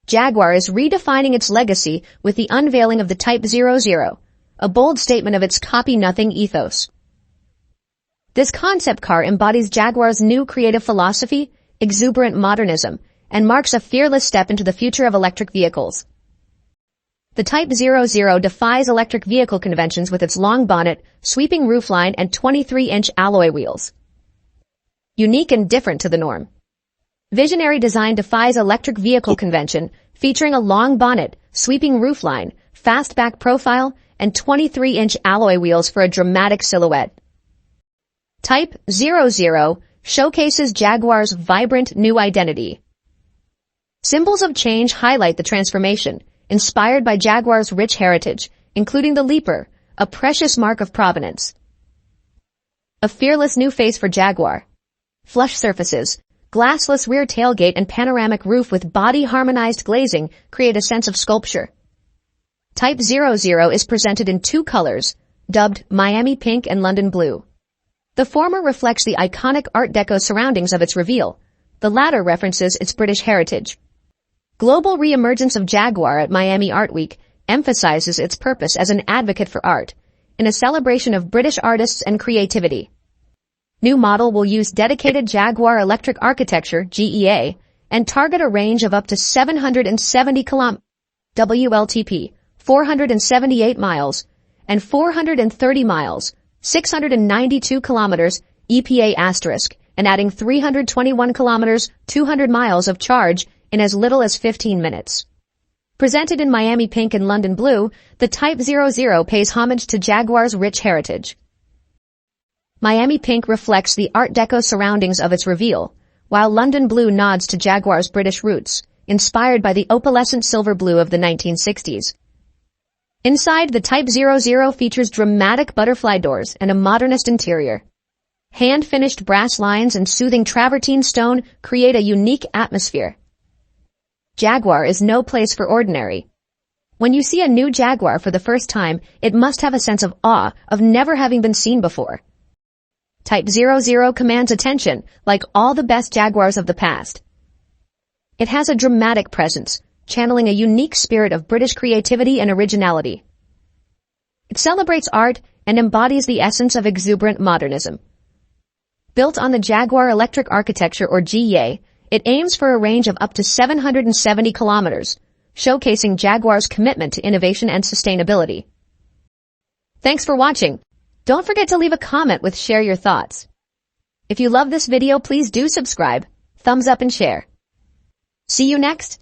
Jaguar is redefining its legacy with the unveiling of the Type 00, a bold statement of its copy-nothing ethos. This concept car embodies Jaguar's new creative philosophy, exuberant modernism, and marks a fearless step into the future of electric vehicles. The Type 00 defies electric vehicle conventions with its long bonnet, sweeping roofline, and 23-inch alloy wheels. Unique and different to the norm. Visionary design defies electric vehicle convention, featuring a long bonnet, sweeping roofline, fastback profile, and 23-inch alloy wheels for a dramatic silhouette. Type 00 showcases Jaguar's vibrant new identity. Symbols of change highlight the transformation, inspired by Jaguar's rich heritage, including the leaper, a precious mark of provenance. A fearless new face for Jaguar. Flush surfaces, glassless rear tailgate, and panoramic roof with body-harmonized glazing create a sense of sculpture. Type 00 is presented in two colors, dubbed Miami Pink and London Blue. The former reflects the iconic Art Deco surroundings of its reveal. The latter references its British heritage. Global re-emergence of Jaguar at Miami Art Week emphasizes its purpose as an advocate for art, in a celebration of British artists and creativity. New model will use dedicated Jaguar electric architecture, GEA, and target a range of up to 770 km, WLTP, 478 miles, and 430 miles, 692 kilometers, EPA*, and adding 321 kilometers, 200 miles of charge in as little as 15 minutes. Presented in Miami Pink and London Blue, the Type 00 pays homage to Jaguar's rich heritage. Miami Pink reflects the Art Deco surroundings of its reveal, while London Blue nods to Jaguar's British roots, inspired by the opalescent silver blue of the 1960s. Inside, the Type 00 features dramatic butterfly doors and a modernist interior. Hand-finished brass lines and soothing travertine stone create a unique atmosphere. Jaguar is no place for ordinary. When you see a new Jaguar for the first time, it must have a sense of awe of never having been seen before. Type 00 commands attention, like all the best Jaguars of the past. It has a dramatic presence, channeling a unique spirit of British creativity and originality. It celebrates art and embodies the essence of exuberant modernism. Built on the Jaguar Electric Architecture, or GEA, it aims for a range of up to 770 kilometers, showcasing Jaguar's commitment to innovation and sustainability. Thanks for watching. Don't forget to leave a comment with share your thoughts. If you love this video, please do subscribe, thumbs up and share. See you next.